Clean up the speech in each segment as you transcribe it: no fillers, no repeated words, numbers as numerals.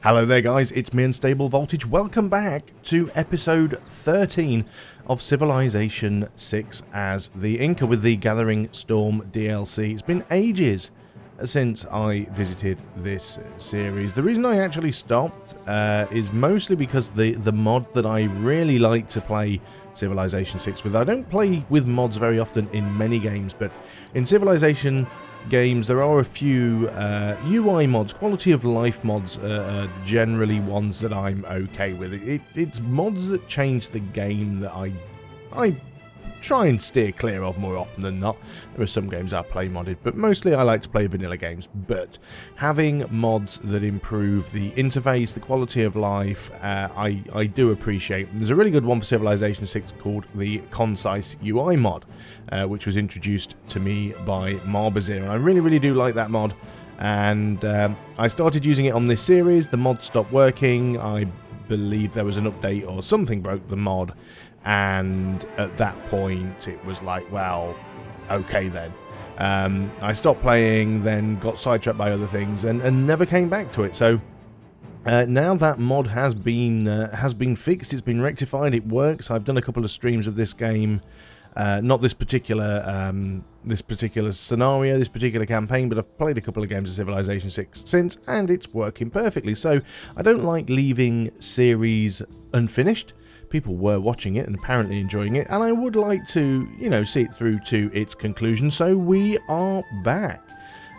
Hello there guys, it's me Unstable Voltage. Welcome back to episode 13 of Civilization VI as the Inca with the Gathering Storm DLC. It's been ages since I visited this series. The reason I actually stopped is mostly because the mod that I really like to play Civilization 6 with. I don't play with mods very often in many games, but in Civilization games there are a few UI mods, quality of life mods, generally ones that I'm okay with. It's mods that change the game that I try and steer clear of more often than not. There are some games I play modded, but mostly I like to play vanilla games. But having mods that improve the interface, the quality of life, I do appreciate. There's a really good one for Civilization 6 called the Concise UI mod, which was introduced to me by Marbazir, and I really do like that mod. And I started using it on this series. The mod stopped working. I believe there was an update or something broke the mod, and at that point it was like, well, okay then. I stopped playing, then got sidetracked by other things, and never came back to it. So now that mod has been fixed, it's been rectified, it works. I've done a couple of streams of this game, not this particular scenario, this particular campaign, but I've played a couple of games of Civilization 6 since, and it's working perfectly. So I don't like leaving series unfinished. People were watching it and apparently enjoying it, and I would like to, see it through to its conclusion. So we are back.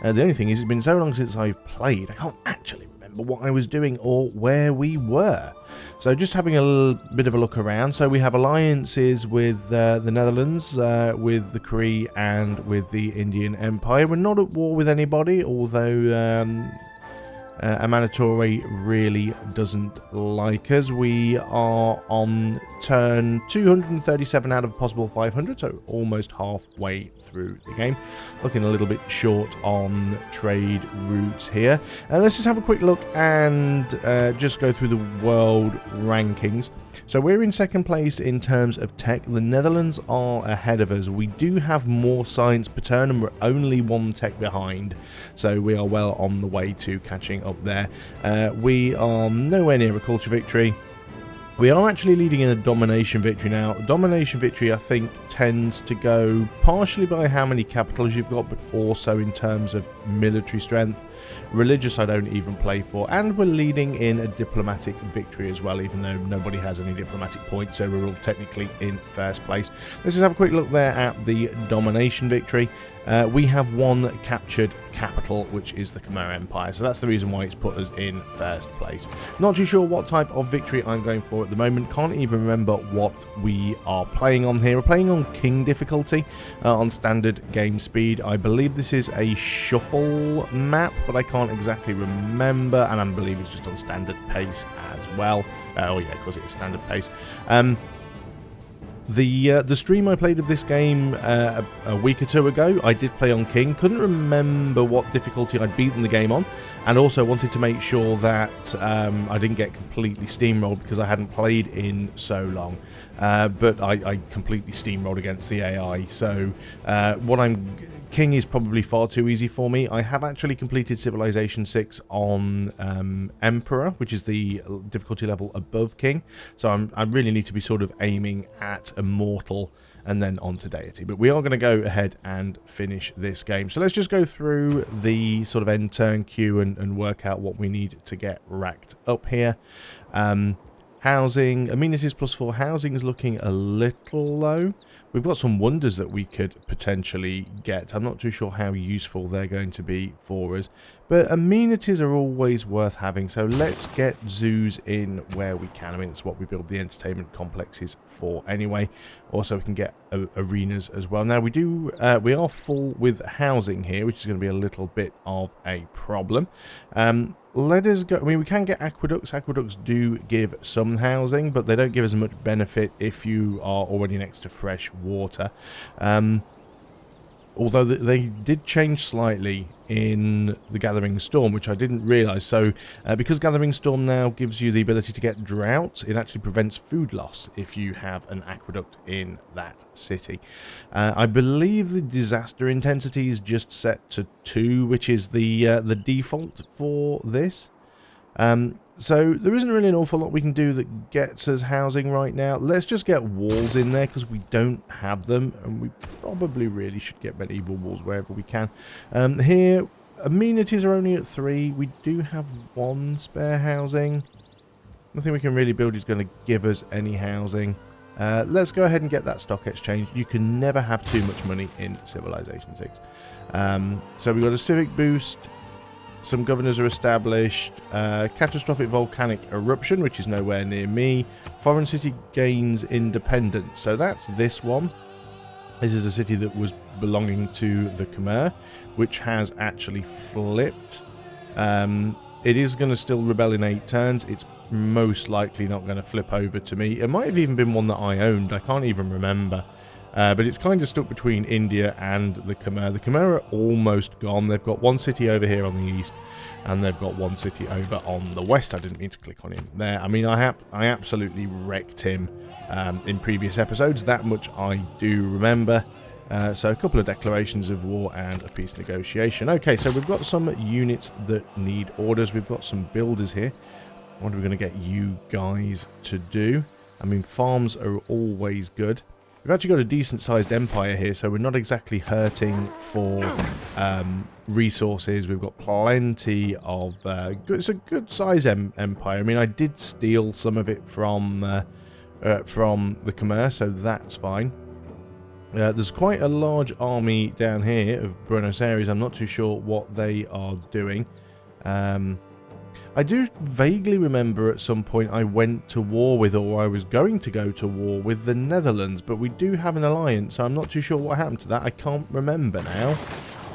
The only thing is, it's been so long since I've played, I can't actually remember what I was doing or where we were. So just having a little bit of a look around. So we have alliances with the Netherlands, with the Cree, and with the Indian Empire. We're not at war with anybody, although Amanitore really doesn't like us. We are on turn 237 out of possible 500, so almost halfway through the game. Looking a little bit short on trade routes here. Let's just have a quick look and just go through the world rankings. So we're in second place in terms of tech. The Netherlands are ahead of us. We do have more science per turn, and we're only one tech behind, so we are well on the way to catching up there. We are nowhere near a culture victory. We are actually leading in a domination victory now. Domination victory, I think, tends to go partially by how many capitals you've got, but also in terms of military strength. Religious I don't even play for, and we're leading in a diplomatic victory as well, even though nobody has any diplomatic points, so we're all technically in first place. Let's just have a quick look there at the domination victory. We have one captured capital, which is the Khmer Empire, so that's the reason why it's put us in first place. Not too sure what type of victory I'm going for at the moment. Can't even remember what we are playing on here. We're playing on King difficulty, on standard game speed. I believe this is a shuffle map, but I can't exactly remember, and I believe it's just on standard pace as well. Oh yeah, of course it's standard pace. The stream I played of this game a week or two ago, I did play on King. Couldn't remember what difficulty I'd beaten the game on, and also wanted to make sure that I didn't get completely steamrolled because I hadn't played in so long. But I completely steamrolled against the AI. So King is probably far too easy for me. I have actually completed Civilization 6 on Emperor, which is the difficulty level above King. So I really need to be sort of aiming at Immortal and then on to Deity. But we are going to go ahead and finish this game. So let's just go through the sort of end turn queue and work out what we need to get racked up here. Housing, amenities +4. Housing is looking a little low. We've got some wonders that we could potentially get. I'm not too sure how useful they're going to be for us, but amenities are always worth having, so let's get zoos in where we can. I mean, it's what we build the entertainment complexes for anyway. Also, we can get arenas as well. Now, we are full with housing here, which is going to be a little bit of a problem. Let us go. I mean, we can get aqueducts. Aqueducts do give some housing, but they don't give as much benefit if you are already next to fresh water. Although they did change slightly in the Gathering Storm, which I didn't realise. So, because Gathering Storm now gives you the ability to get drought, it actually prevents food loss if you have an aqueduct in that city. I believe the disaster intensity is just set to 2, which is the default for this. So there isn't really an awful lot we can do that gets us housing right now. Let's just get walls in there because we don't have them, and we probably really should get medieval walls wherever we can. Here, amenities are only at 3. We do have 1 spare housing. Nothing we can really build is going to give us any housing. Let's go ahead and get that stock exchange. You can never have too much money in Civilization 6. So we've got a civic boost. Some governors are established. Catastrophic volcanic eruption, which is nowhere near me. Foreign city gains independence. So that's this one. This is a city that was belonging to the Khmer, which has actually flipped. It is going to still rebel in 8 turns. It's most likely not going to flip over to me. It might have even been one that I owned. I can't even remember. But it's kind of stuck between India and the Khmer. The Khmer are almost gone. They've got 1 city over here on the east, and they've got 1 city over on the west. I didn't mean to click on him there. I mean, I absolutely wrecked him in previous episodes. That much I do remember. So a couple of declarations of war and a peace negotiation. Okay, so we've got some units that need orders. We've got some builders here. What are we going to get you guys to do? I mean, farms are always good. We've actually got a decent-sized empire here, so we're not exactly hurting for resources. We've got plenty of... it's a good-sized empire. I mean, I did steal some of it from the Khmer, so that's fine. There's quite a large army down here of Buenos Aires. I'm not too sure what they are doing. I do vaguely remember at some point I went to war with, or I was going to go to war with the Netherlands, but we do have an alliance, so I'm not too sure what happened to that. I can't remember now.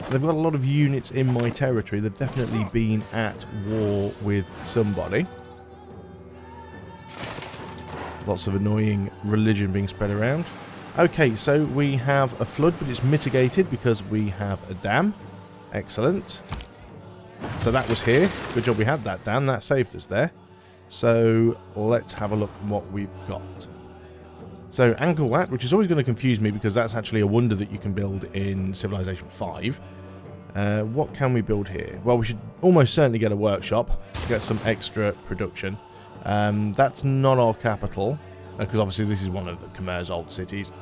They've got a lot of units in my territory. They've definitely been at war with somebody. Lots of annoying religion being spread around. Okay, so we have a flood, but it's mitigated because we have a dam. Excellent. So that was here. Good job we had that dam. That saved us there. So let's have a look at what we've got. So Angkor Wat, which is always going to confuse me because that's actually a wonder that you can build in Civilization 5. What can we build here? Well, we should almost certainly get a workshop to get some extra production. That's not our capital, because obviously this is one of the Khmer's old cities.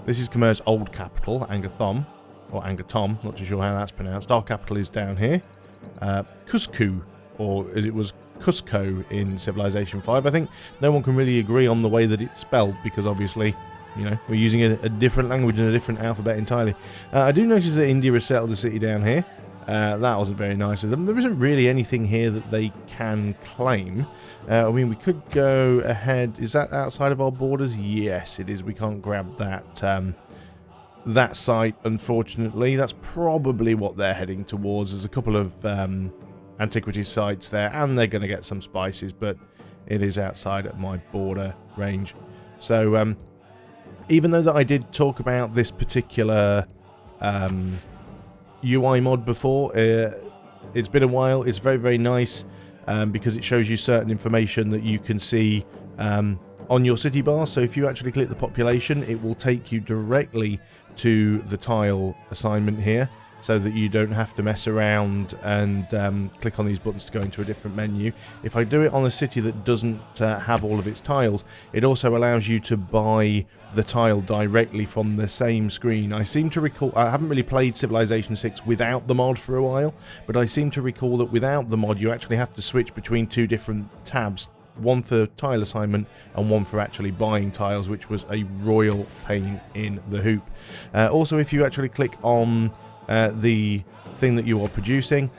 This is Khmer's old capital, Angkor Thom, or Angkor Thom, not too sure how that's pronounced. Our capital is down here. Cusco, or as it was Cusco in Civilization 5. I think no one can really agree on the way that it's spelled, because obviously, you know, we're using a different language and a different alphabet entirely. I do notice that India has settled a city down here. That wasn't very nice of them. There isn't really anything here that they can claim. I mean, we could go ahead. Is that outside of our borders? Yes, it is. We can't grab that site, unfortunately. That's probably what they're heading towards. There's a couple of antiquities sites there, and they're going to get some spices, but it is outside of my border range. So, even though that I did talk about this particular UI mod before, it's been a while. It's very, very nice because it shows you certain information that you can see on your city bar. So if you actually click the population, it will take you directly to the tile assignment here, so that you don't have to mess around and click on these buttons to go into a different menu. If I do it on a city that doesn't have all of its tiles, it also allows you to buy the tile directly from the same screen. I seem to recall, I haven't really played Civilization 6 without the mod for a while, but I seem to recall that without the mod you actually have to switch between 2 different tabs, one for tile assignment and one for actually buying tiles, which was a royal pain in the hoop. Also, if you actually click on the thing that you are producing,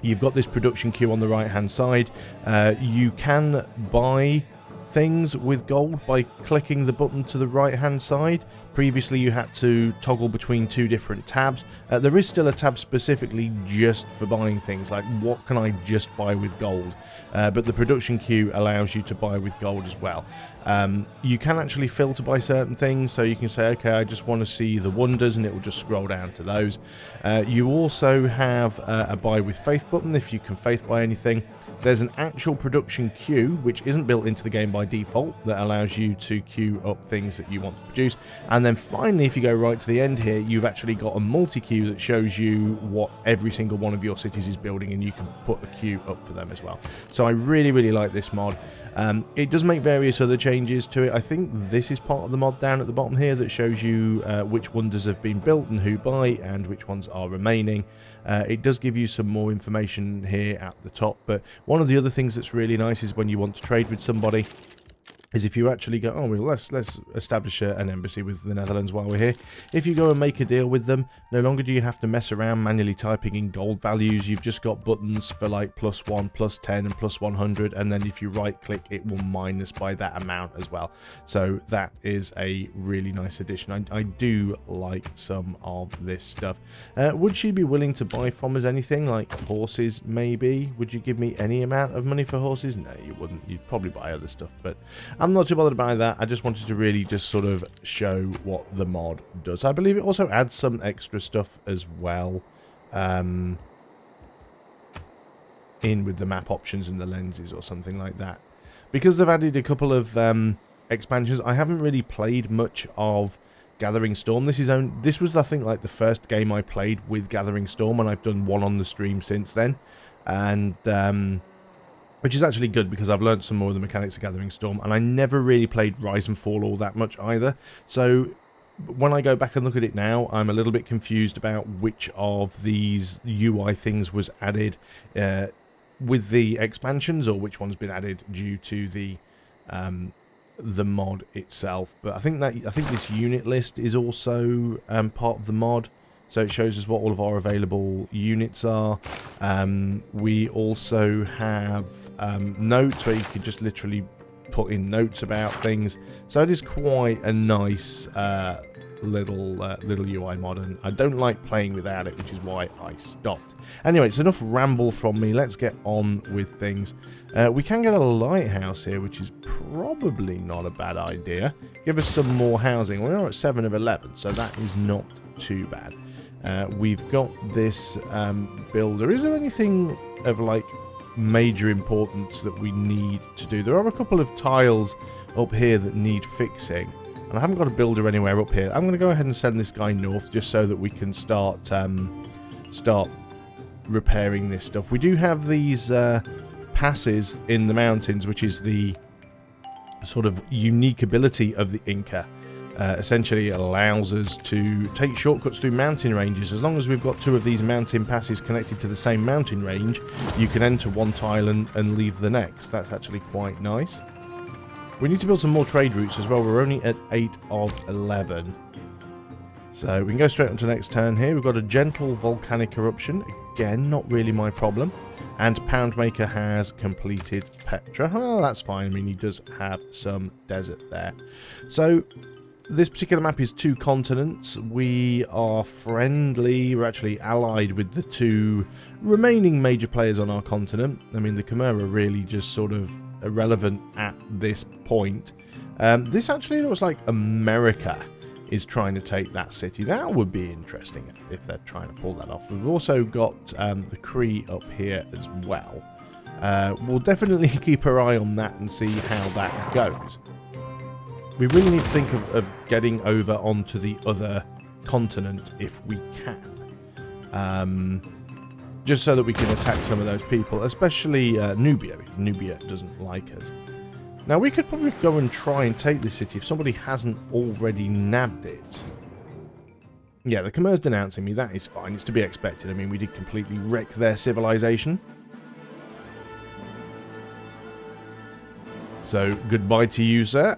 you've got this production queue on the right hand side. You can buy things with gold by clicking the button to the right hand side. Previously you had to toggle between 2 different tabs. There is still a tab specifically just for buying things, like what can I just buy with gold, but the production queue allows you to buy with gold as well. You can actually filter by certain things, so you can say, okay, I just want to see the wonders, and it will just scroll down to those. You also have a buy with faith button if you can faith buy anything. There's an actual production queue, which isn't built into the game by default, that allows you to queue up things that you want to produce. And And then finally, if you go right to the end here, you've actually got a multi-queue that shows you what every single one of your cities is building, and you can put a queue up for them as well. So I really, really like this mod. It does make various other changes to it. I think this is part of the mod down at the bottom here that shows you which wonders have been built and who by, and which ones are remaining. It does give you some more information here at the top, but one of the other things that's really nice is when you want to trade with somebody, is if you actually go, oh, well, let's establish an embassy with the Netherlands while we're here. If you go and make a deal with them, no longer do you have to mess around manually typing in gold values. You've just got buttons for like +1, +10, and +100, and then if you right-click, it will minus by that amount as well. So that is a really nice addition. I do like some of this stuff. Would she be willing to buy from us anything, like horses, maybe? Would you give me any amount of money for horses? No, you wouldn't. You'd probably buy other stuff, but I'm not too bothered by that. I just wanted to really just sort of show what the mod does. I believe it also adds some extra stuff as well in with the map options and the lenses or something like that. Because they've added a couple of expansions, I haven't really played much of Gathering Storm. This was, I think, like the first game I played with Gathering Storm, and I've done one on the stream since then. And which is actually good because I've learned some more of the mechanics of Gathering Storm, and I never really played Rise and Fall all that much either. So when I go back and look at it now, I'm a little bit confused about which of these UI things was added with the expansions, or which one's been added due to the mod itself. But I think this unit list is also part of the mod. So it shows us what all of our available units are. We also have notes where you can just literally put in notes about things. So it is quite a nice little UI mod, and I don't like playing without it, which is why I stopped. Anyway, it's enough ramble from me. Let's get on with things. We can get a lighthouse here, which is probably not a bad idea. Give us some more housing. We're at 7 of 11, so that is not too bad. We've got this builder. Is there anything of like major importance that we need to do? There are a couple of tiles up here that need fixing, and I haven't got a builder anywhere up here. I'm going to go ahead and send this guy north just so that we can start repairing this stuff. We do have these passes in the mountains, which is the sort of unique ability of the Inca. Essentially it allows us to take shortcuts through mountain ranges. As long as we've got 2 of these mountain passes connected to the same mountain range, you can enter one tile and leave the next. That's actually quite nice. We need to build some more trade routes as well. We're only at 8 of 11. So we can go straight on to the next turn here. We've got a gentle volcanic eruption. Again, not really my problem. And Poundmaker has completed Petra. Oh, that's fine. I mean, he does have some desert there. So this particular map is 2 continents. We are friendly. We're actually allied with the 2 remaining major players on our continent. I mean, the Khmer are really just sort of irrelevant at this point. This actually looks like America is trying to take that city. That would be interesting if they're trying to pull that off. We've also got the Cree up here as well. We'll definitely keep our eye on that and see how that goes. We really need to think of getting over onto the other continent if we can. Just so that we can attack some of those people, especially Nubia, because Nubia doesn't like us. Now, we could probably go and try and take this city if somebody hasn't already nabbed it. Yeah, the Khmer's denouncing me. That is fine. It's to be expected. I mean, we did completely wreck their civilization. So, goodbye to you, sir.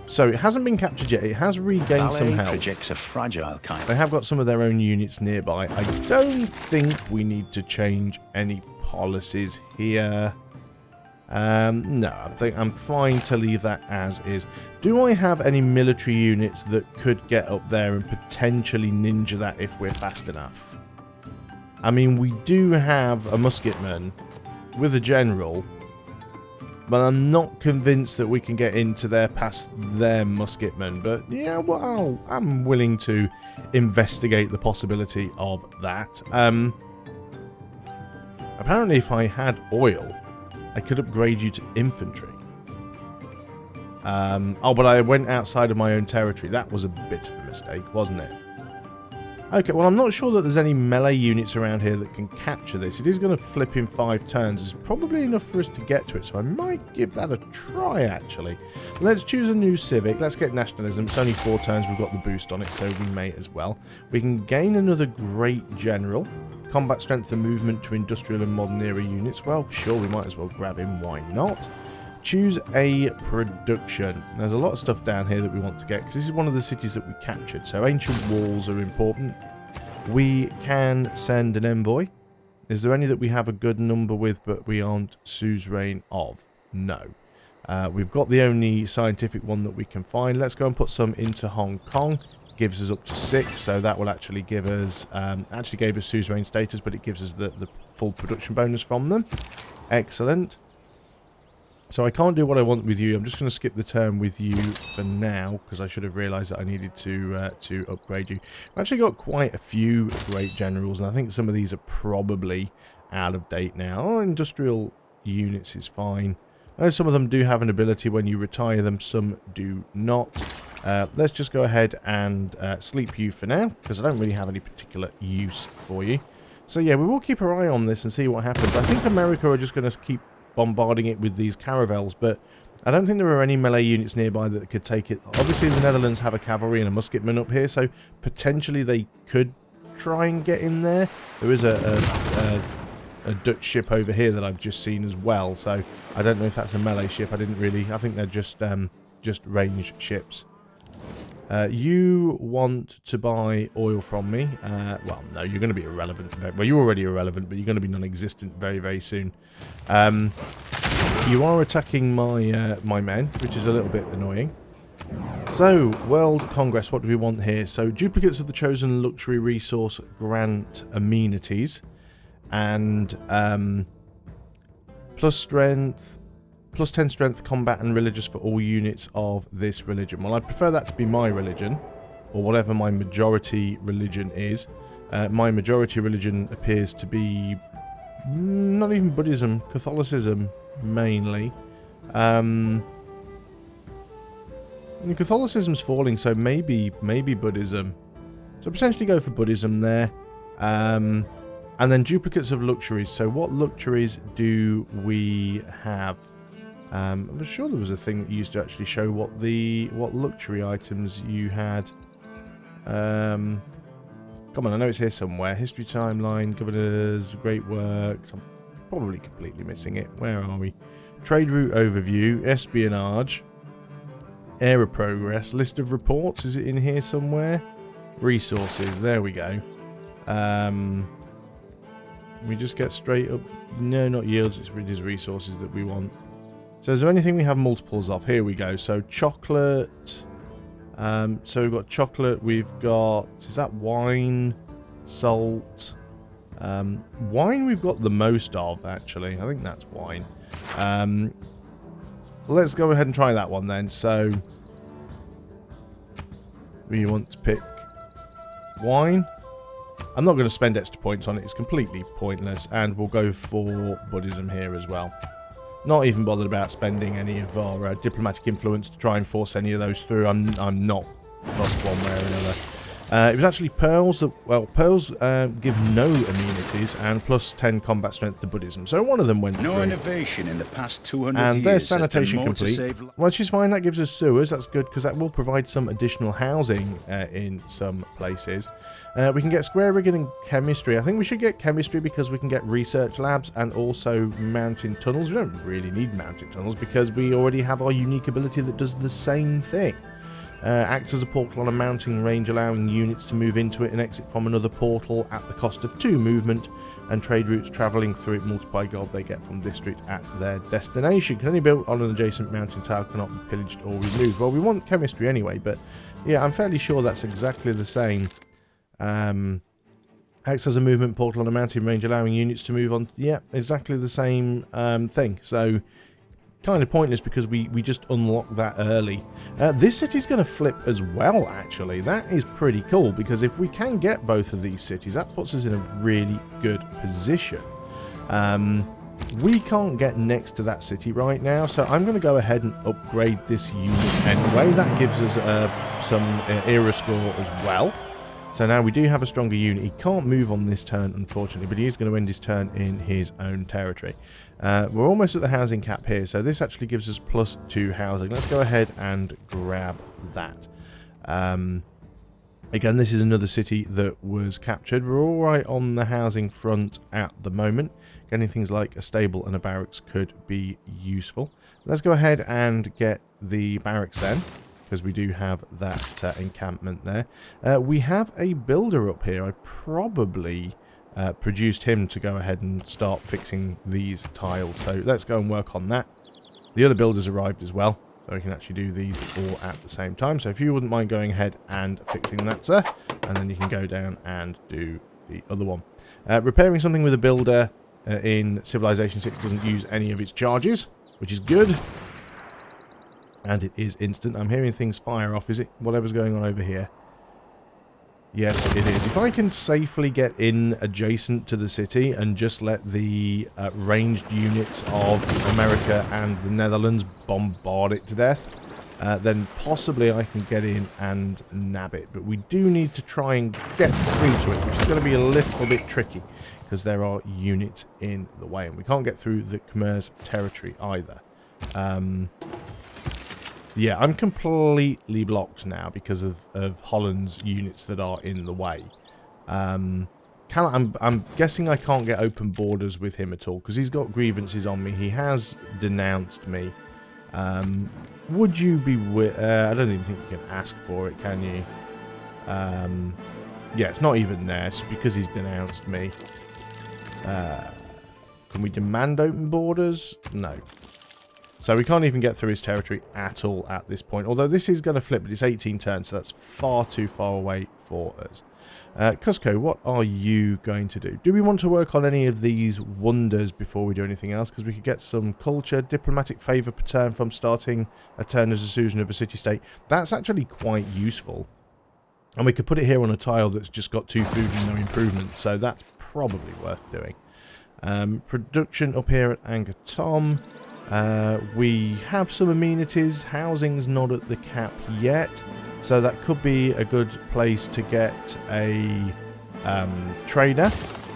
So it hasn't been captured yet. It has regained some health. Projects a fragile kind. They have got some of their own units nearby. I don't think we need to change any policies here. No, I think I'm fine to leave that as is. Do I have any military units that could get up there and potentially ninja that if we're fast enough? I mean, we do have a musketman with a general, but I'm not convinced that we can get into there past their musketmen. But yeah, well, I'm willing to investigate the possibility of that. Apparently, if I had oil, I could upgrade you to infantry. Oh, but I went outside of my own territory. That was a bit of a mistake, wasn't it? Okay, well, I'm not sure that there's any melee units around here that can capture this. It is going to flip in 5 turns. It's probably enough for us to get to it, so I might give that a try, actually. Let's choose a new civic. Let's get nationalism. It's only 4 turns. We've got the boost on it, so we may as well. We can gain another great general. Combat strength and movement to industrial and modern era units. Well, sure, we might as well grab him. Why not? Choose a production. There's a lot of stuff down here that we want to get, because this is one of the cities that we captured. So ancient walls are important. We can send an envoy. Is there any that we have a good number with, but we aren't suzerain of? No. We've got the only scientific one that we can find. Let's go and put some into Hong Kong. Gives us up to 6, so that will actually give us, actually gave us suzerain status, but it gives us the full production bonus from them. Excellent. So I can't do what I want with you. I'm just going to skip the turn with you for now, because I should have realised that I needed to upgrade you. I've actually got quite a few great generals, and I think some of these are probably out of date now. Oh, industrial units is fine. I know some of them do have an ability when you retire them, some do not. Let's just go ahead and sleep you for now, because I don't really have any particular use for you. So yeah, we will keep our eye on this and see what happens. I think America are just going to keep bombarding it with these caravels, but I don't think there are any melee units nearby that could take it. Obviously the Netherlands have a cavalry and a musketman up here, so potentially they could try and get in there. There is a Dutch ship over here that I've just seen as well, so I don't know if that's a melee ship. I think they're just range ships. You want to buy oil from me. Well, no, you're going to be irrelevant. Well, you're already irrelevant, but you're going to be non-existent very, very soon. You are attacking my men, which is a little bit annoying. So, World Congress, what do we want here? So, duplicates of the chosen luxury resource grant amenities. And plus strength... Plus 10 strength, combat, and religious for all units of this religion. Well, I'd prefer that to be my religion, or whatever my majority religion is. My majority religion appears to be not even Buddhism, Catholicism, mainly. Catholicism's falling, so maybe Buddhism. So potentially go for Buddhism there. And then duplicates of luxuries. So what luxuries do we have? I'm sure there was a thing that used to actually show what luxury items you had. Come on, I know it's here somewhere. History timeline, governors, great works. I'm probably completely missing it. Where are we? Trade route overview, espionage, era progress, list of reports. Is it in here somewhere? Resources. There we go. We just get straight up. No, not yields. It's really resources that we want. So is there anything we have multiples of? Here we go. So chocolate. So we've got chocolate. We've got... Is that wine? Salt. Wine we've got the most of, actually. I think that's wine. Let's go ahead and try that one then. So we want to pick wine. I'm not going to spend extra points on it. It's completely pointless. And we'll go for Buddhism here as well. Not even bothered about spending any of our diplomatic influence to try and force any of those through. I'm not fussed one way or another. It was actually pearls that, well, pearls give no immunities and plus 10 combat strength to Buddhism. So one of them went through. Innovation in the past 200 and years. there's sanitation complete. Well, she's fine. That gives us sewers. That's good because that will provide some additional housing in some places. We can get square rigging and chemistry. I think we should get chemistry because we can get research labs and also mountain tunnels. We don't really need mountain tunnels because we already have our unique ability that does the same thing. Acts as a portal on a mounting range, allowing units to move into it and exit from another portal at the cost of 2 movement, and trade routes travelling through it multiply gold they get from district at their destination. Can only be built on an adjacent mountain tile, cannot be pillaged or removed. Well, we want chemistry anyway, but yeah, I'm fairly sure that's exactly the same. Acts as a movement portal on a mountain range, allowing units to move on. Yeah, exactly the same thing. So kind of pointless because we just unlocked that early. This city's going to flip as well, actually. That is pretty cool because if we can get both of these cities, that puts us in a really good position. We can't get next to that city right now, so I'm going to go ahead and upgrade this unit anyway. That gives us some era score as well. So now we do have a stronger unit. He can't move on this turn, unfortunately, but he is going to end his turn in his own territory. We're almost at the housing cap here, so this actually gives us +2 housing. Let's go ahead and grab that. Again, this is another city that was captured. We're all right on the housing front at the moment. Getting things like a stable and a barracks could be useful. Let's go ahead and get the barracks then, because we do have that encampment there. We have a builder up here. I probably produced him to go ahead and start fixing these tiles. So let's go and work on that. The other builders arrived as well, so we can actually do these all at the same time. So if you wouldn't mind going ahead and fixing that, sir, and then you can go down and do the other one. Repairing something with a builder in Civilization 6 doesn't use any of its charges, which is good. And it is instant. I'm hearing things fire off. Is it whatever's going on over here? Yes, it is. If I can safely get in adjacent to the city and just let the ranged units of America and the Netherlands bombard it to death, then possibly I can get in and nab it. But we do need to try and get through to it, which is going to be a little bit tricky, because there are units in the way, and we can't get through the Khmer's territory either. Yeah, I'm completely blocked now because of Holland's units that are in the way. I'm guessing I can't get open borders with him at all, because he's got grievances on me. He has denounced me. Would you be... I don't even think you can ask for it, can you? Yeah, it's not even there. It's because he's denounced me. Can we demand open borders? No. So we can't even get through his territory at all at this point. Although this is going to flip, but it's 18 turns, so that's far too far away for us. Cusco, what are you going to do? Do we want to work on any of these wonders before we do anything else? Because we could get some culture, diplomatic favour per turn from starting a turn as a suzerain of a city-state. That's actually quite useful. And we could put it here on a tile that's just got 2 food and no improvement. So that's probably worth doing. Production up here at Angkor Thom. We have some amenities. Housing's not at the cap yet, so that could be a good place to get a trader.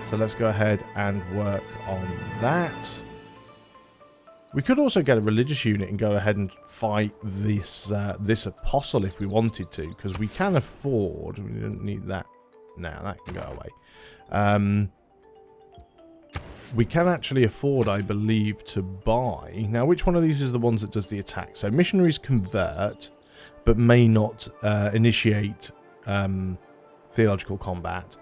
So let's go ahead and work on that. We could also get a religious unit and go ahead and fight this this apostle if we wanted to, because we can afford... We don't need that now. That can go away. We can actually afford, I believe, to buy... Now, which one of these is the ones that does the attack? So, missionaries convert, but may not initiate theological combat.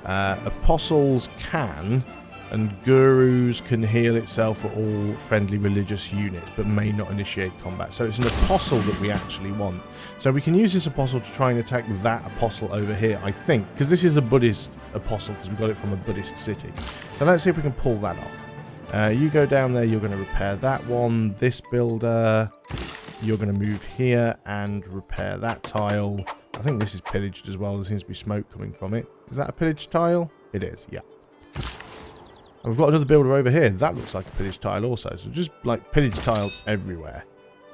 Apostles can, and gurus can heal itself for all friendly religious units, but may not initiate combat. So, it's an apostle that we actually want. So, we can use this apostle to try and attack that apostle over here, I think. Because this is a Buddhist apostle, because we got it from a Buddhist city. So, let's see if we can pull that off. You go down there, you're going to repair that one. This builder, you're going to move here and repair that tile. I think this is pillaged as well. There seems to be smoke coming from it. Is that a pillaged tile? It is, yeah. And we've got another builder over here. That looks like a pillaged tile also. So just like pillaged tiles everywhere.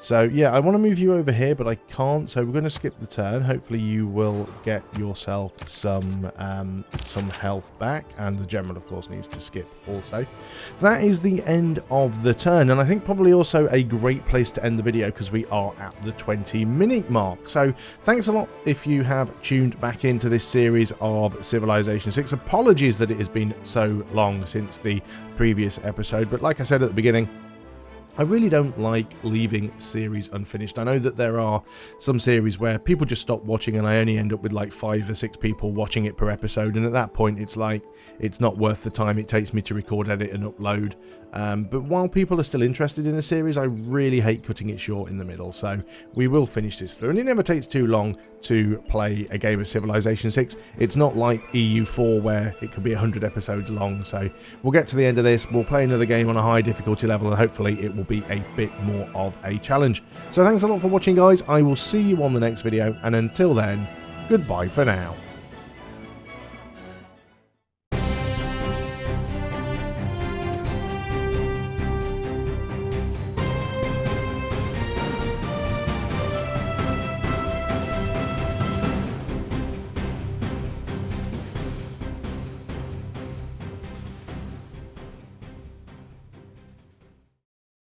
So yeah, I want to move you over here, but I can't. So we're going to skip the turn. Hopefully you will get yourself some health back. And the general, of course, needs to skip also. That is the end of the turn. And I think probably also a great place to end the video, because we are at the 20-minute mark. So thanks a lot if you have tuned back into this series of Civilization 6. Apologies that it has been so long since the previous episode. But like I said at the beginning, I really don't like leaving series unfinished. I know that there are some series where people just stop watching and I only end up with like 5 or 6 people watching it per episode, and at that point it's like, it's not worth the time it takes me to record, edit and upload. But while people are still interested in a series, I really hate cutting it short in the middle, so we will finish this through. And it never takes too long to play a game of Civilization 6. It's not like EU4 where it could be 100 episodes long, so we'll get to the end of this, we'll play another game on a high difficulty level, and hopefully it will be a bit more of a challenge. So thanks a lot for watching, guys. I will see you on the next video, and until then, goodbye for now.